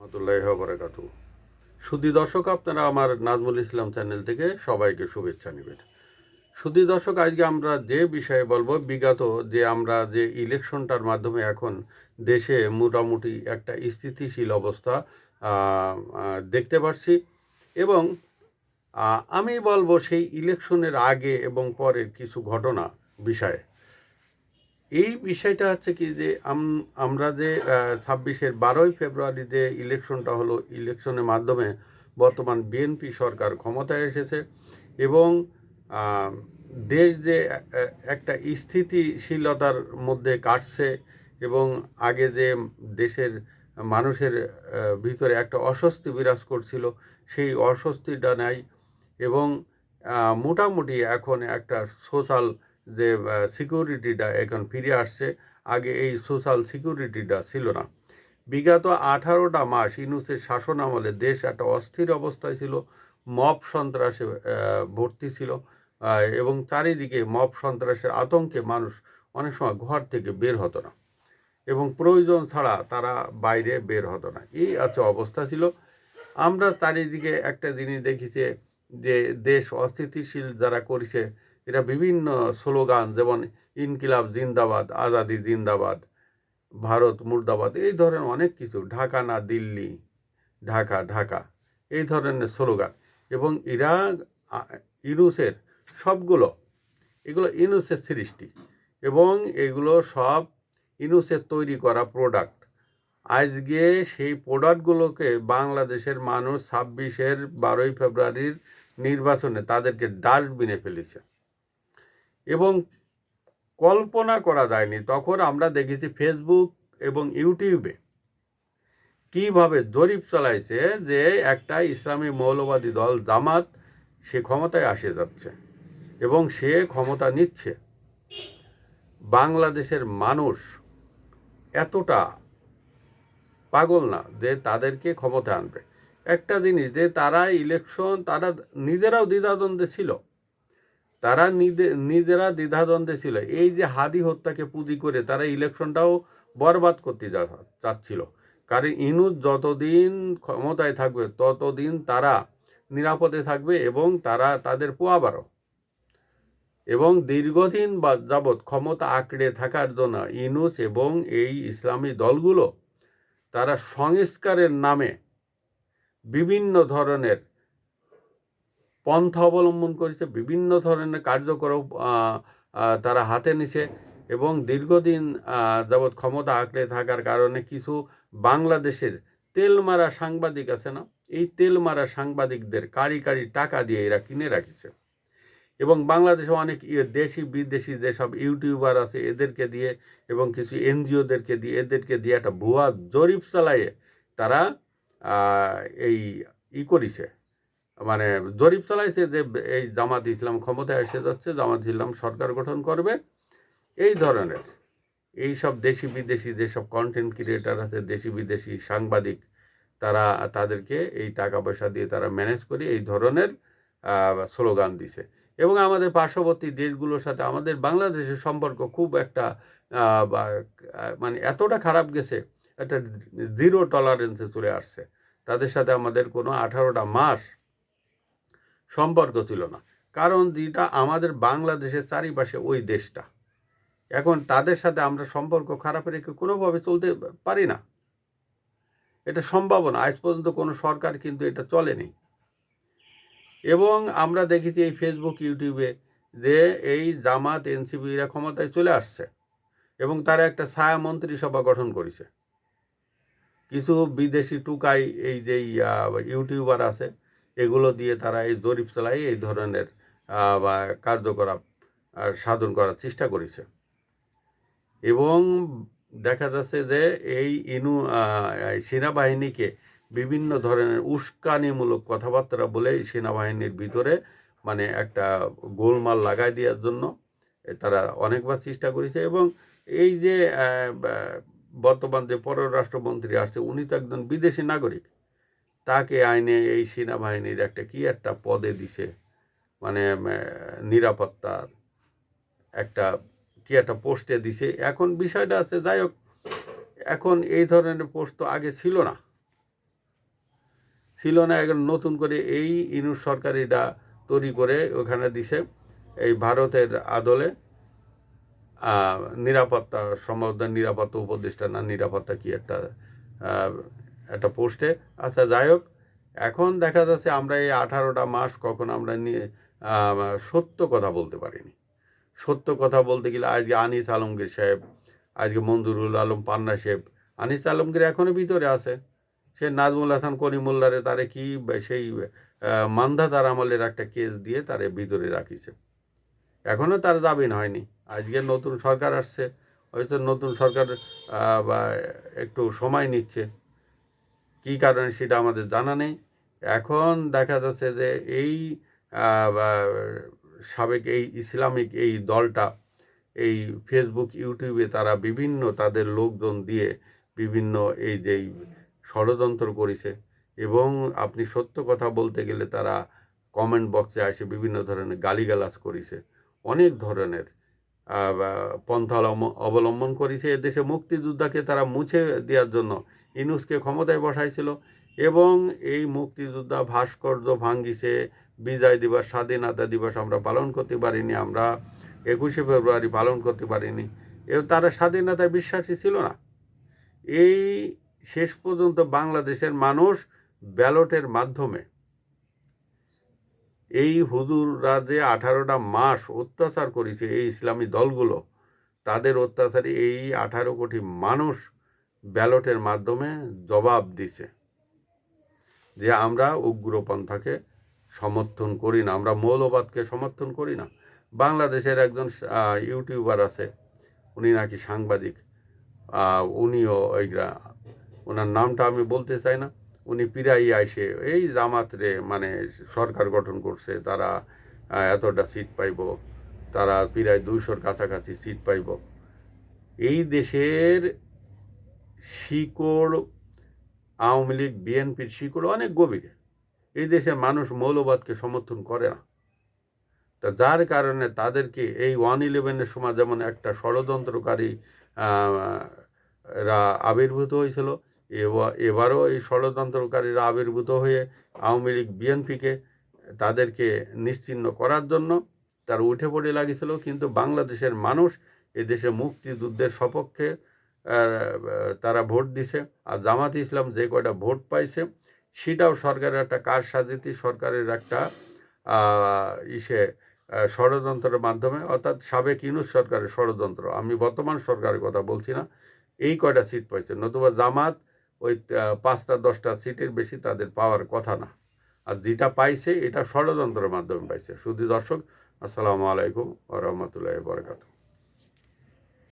রহমতুল্লাহি ওয়া বারাকাতুহু। সুধী দর্শক, আপনারা আমার নাজমুল ইসলাম চ্যানেল থেকে সবাইকে শুভেচ্ছা নেবেন। সুধী দর্শক, আজকে আমরা যে বিষয়ে বলবো, বিগত যে আমরা যে ইলেকশনটার মাধ্যমে এখন দেশে মোটামুটি একটা স্থিতিশীল অবস্থা দেখতে পাচ্ছি, এবং আমি বলবো সেই ইলেকশনের আগে এবং পরের কিছু ঘটনা বিষয়ে। এই বিষয়টা হচ্ছে কি যে আমরা যে 12ই ফেব্রুয়ারি যে ইলেকশনটা হলো, ইলেকশনের মাধ্যমে বর্তমান বিএনপি সরকার ক্ষমতায় এসেছে, এবং দেশ যে একটা স্থিতিশীলতার মধ্যে কাটছে, এবং আগে যে দেশের মানুষের ভিতরে একটা অস্বস্তি বিরাজ করছিল, সেই অস্বস্তিটা নাই, এবং মোটামুটি এখন একটা সোশ্যাল যে সিকিউরিটিটা এখন ফিরে আসছে। আগে এই সোশ্যাল সিকিউরিটিটা ছিল না। বিগত 18টা মাস ইউনূসের শাসন আমলে দেশ একটা অস্থির অবস্থায় ছিল, মব সন্ত্রাসে ভর্তি ছিল, এবং চারিদিকে মব সন্ত্রাসের আতঙ্কে মানুষ অনেক সময় ঘর থেকে বের হতো না, এবং প্রয়োজন ছাড়া তারা বাইরে বের হতো না। এই অবস্থা ছিল। আমরা চারিদিকে একটা জিনিস দেখেছি যে দেশ অস্থিতিশীল যারা করেছে, এরা বিভিন্ন স্লোগান, যেমন ইনকিলাব জিন্দাবাদ, আজাদি জিন্দাবাদ, ভারত মুর্দাবাদ, এই ধরনের অনেক কিছু, ঢাকা না দিল্লি, ঢাকা ঢাকা, এই ধরনের স্লোগান। এবং এরা ইউনূসের সবগুলো, এগুলো ইউনূসের সৃষ্টি, এবং এগুলো সব ইউনূসের তৈরি করা প্রোডাক্ট। আজকে সেই প্রোডাক্টগুলোকে বাংলাদেশের মানুষ 12ই ফেব্রুয়ারির নির্বাচনে তাদেরকে ডাস্টবিনে ফেলেছে, এবং কল্পনা করা যায়নি। তখন আমরা দেখেছি ফেসবুক এবং ইউটিউবে কিভাবে জরিপ চালাইছে যে একটা ইসলামী মৌলবাদী দল জামাত, সে ক্ষমতায় আসে যাচ্ছে এবং সে ক্ষমতা নিচ্ছে। বাংলাদেশের মানুষ এতটা পাগল না যে তাদেরকে ক্ষমতা আনবে। একটা জিনিস, যে তারা ইলেকশন, তারা নিজেরাও দ্বিধাদ্বন্দ্বে ছিল, তারা নিজেরা দ্বিধাদ্বন্দ্বে ছিল। এই যে হাদি হত্যাকে পুঁজি করে তারা ইলেকশনটাও বরবাদ করতে চাচ্ছিল, কারণ ইউনূস যতদিন ক্ষমতায় থাকবে ততদিন তারা নিরাপদে থাকবে, এবং তারা তাদের পোয়াবারও, এবং দীর্ঘদিন যাবৎ ক্ষমতা আঁকড়ে থাকার জন্য ইউনূস এবং এই ইসলামী দলগুলো তারা সংস্কারের নামে বিভিন্ন ধরনের পন্থা অবলম্বন করেছে, বিভিন্ন ধরনের কার্যক্রম তারা হাতে নিছে, এবং দীর্ঘদিন যাবৎ ক্ষমতা আঁকড়ে থাকার কারণে কিছু বাংলাদেশের তেলমারা সাংবাদিক আছে না, এই তেলমারা সাংবাদিকদের কারি কারি টাকা দিয়ে এরা কিনে রাখিছে, এবং বাংলাদেশে অনেক দেশি বিদেশি যেসব ইউটিউবার আছে এদেরকে দিয়ে, এবং কিছু এনজিওদেরকে দিয়ে, এদেরকে দিয়ে একটা ভুয়া জরিপ চালাইয়ে তারা এই করেছে, মানে জরিপ চালাইছে যে এই জামাত ইসলাম ক্ষমতায় এসে যাচ্ছে, জামাত ইসলাম সরকার গঠন করবে। এই ধরনের এইসব দেশি বিদেশি যেসব কন্টেন্ট ক্রিয়েটার আছে, দেশি বিদেশি সাংবাদিক, তারা তাদেরকে এই টাকা পয়সা দিয়ে তারা ম্যানেজ করে এই ধরনের স্লোগান দিছে। এবং আমাদের পার্শ্ববর্তী দেশগুলোর সাথে আমাদের বাংলাদেশের সম্পর্ক খুব একটা মানে এতটা খারাপ গেছে, একটা জিরো টলারেন্সে চলে আসছে। তাদের সাথে আমাদের কোনো 18টা মাস সম্পর্ক ছিল না, কারণ যেটা আমাদের বাংলাদেশের চারিপাশে ওই দেশটা, এখন তাদের সাথে আমরা সম্পর্ক খারাপ রেখে কোনোভাবে চলতে পারি না। এটা সম্ভব না, আজ পর্যন্ত কোনো সরকার কিন্তু এটা চলেনি। এবং আমরা দেখেছি এই ফেসবুক ইউটিউবে যে এই জামাত এনসিপিরা ক্ষমতায় চলে আসছে, এবং তারা একটা ছায়া মন্ত্রিসভা গঠন করেছে। কিছু বিদেশি টুকাই এই যে ইউটিউবার আছে, এগুলো দিয়ে তারা এই জরিপ চালাই এই ধরনের কার্যকলাপ সাধন করার চেষ্টা করেছে। এবং দেখা যাচ্ছে যে এই সেনাবাহিনীকে বিভিন্ন ধরনের উস্কানিমূলক কথাবার্তা বলে সেনাবাহিনীর ভিতরে মানে একটা গোলমাল লাগাই দেওয়ার জন্য তারা অনেকবার চেষ্টা করেছে। এবং এই যে বর্তমান যে পররাষ্ট্রমন্ত্রী আসছে, উনি তো একজন বিদেশি নাগরিক, তাকে আইনে এই সেনাবাহিনীর একটা পদে দিছে, মানে নিরাপত্তার একটা পোস্টে দিছে। এখন বিষয়টা আছে, যাই হোক, এখন এই ধরনের পোস্ট তো আগে ছিল না, ছিল না, এখন নতুন করে এই ইউনূস সরকার এটা তৈরি করে ওখানে দিছে এই ভারতের আদলে নিরাপত্তা, সম্ভবত নিরাপত্তা উপদেষ্টা না নিরাপত্তা কি একটা পোস্টে। আচ্ছা যাই হোক, এখন দেখা যাচ্ছে আমরা এই 18টা মাস কখন আমরা নিয়ে সত্য কথা বলতে পারিনি। সত্য কথা বলতে গেলে আজকে আনিস আলমগীর সাহেব, আজকে মঞ্জুরুল আলম পান্না সাহেব, আনিস আলমগীর এখনও ভিতরে আছে। সে নাজমুল হাসান করিমুল্লারে তারে কি সেই মান্ধাতার আমলের একটা কেস দিয়ে তারে ভিতরে রাখিছে, এখনও তার জামিন হয়নি। আজকে নতুন সরকার আসছে, হয়তো নতুন সরকার বা একটু সময় নিচ্ছে, কী কারণে সেটা আমাদের জানা নেই। এখন দেখা যাচ্ছে যে এই সাবেক এই ইসলামিক এই দলটা এই ফেসবুক ইউটিউবে তারা বিভিন্ন তাদের লোকজন দিয়ে বিভিন্ন এই যেই ষড়যন্ত্র করেছে, এবং আপনি সত্য কথা বলতে গেলে তারা কমেন্ট বক্সে আসে বিভিন্ন ধরনের গালিগালাজ করেছে, অনেক ধরনের পন্থা অবলম্বন করেছে। এদেশে মুক্তিযোদ্ধাকে তারা মুছে দেওয়ার জন্য ইউনূসকে ক্ষমতায় বসাইছিল, এবং এই মুক্তিযোদ্ধা ভাস্কর্য ভাঙ্গিছে, বিজয় দিবস স্বাধীনতা দিবস আমরা পালন করতে পারিনি, আমরা 21শে ফেব্রুয়ারি পালন করতে পারিনি, এবং তারা স্বাধীনতায় বিশ্বাসী ছিল না। এই শেষ পর্যন্ত বাংলাদেশের মানুষ ব্যালটের মাধ্যমে এই হুজুররা যে 18টা মাস অত্যাচার করেছে এই ইসলামী দলগুলো, তাদের অত্যাচারে এই 18 কোটি মানুষ ব্যালটের মাধ্যমে জবাব দিছে যে আমরা উগ্রপন্থাকে সমর্থন করি না, আমরা মৌলবাদকে সমর্থন করি না। বাংলাদেশের একজন ইউটিউবার আছে, উনি নাকি সাংবাদিক, উনিও ওনার নামটা আমি বলতে চাই না, উনি পিরাই আইসে এই জামাতরে মানে সরকার গঠন করছে, তারা এতটা সিট পাইব, তারা প্রায় 200-র কাছাকাছি সিট পাইব। এই দেশের শিকড় আওয়ামী লীগ বিএনপির শিকড় অনেক গভীরে। এই দেশের মানুষ মৌলবাদকে সমর্থন করে না, তা যার কারণে তাদেরকে এই 1/11-এর সময় যেমন একটা ষড়যন্ত্রকারী রা আবির্ভূত হয়েছিল, এবারও এই ষড়যন্ত্রকারীরা আবির্ভূত হয়ে আওয়ামী লীগ বিএনপিকে তাদেরকে নিশ্চিহ্ন করার জন্য তারা উঠে পড়ে লাগিয়েছিল। কিন্তু বাংলাদেশের মানুষ এদেশে মুক্তিযুদ্ধের সপক্ষে তারা ভোট দিছে, আর জামাতে ইসলাম যে কয়টা ভোট পাইছে সেটাও সরকারের একটা কারসাজিতি, সরকারের একটা ষড়যন্ত্রের মাধ্যমে, অর্থাৎ সাবেক ইউনূস সরকারের ষড়যন্ত্র। আমি বর্তমান সরকারের কথা বলছি না। এই কয়টা সিট পাইছে, নতুবা জামাত ওই 5টা-10টা সিটের বেশি তাদের পাওয়ার কথা না, আর যেটা পাইছে এটা ষড়যন্ত্রের মাধ্যমে পাইছে। শুধু দর্শক, আসসালামু আলাইকুম ওয়া রাহমাতুল্লাহি ওয়া বারাকাতুহু।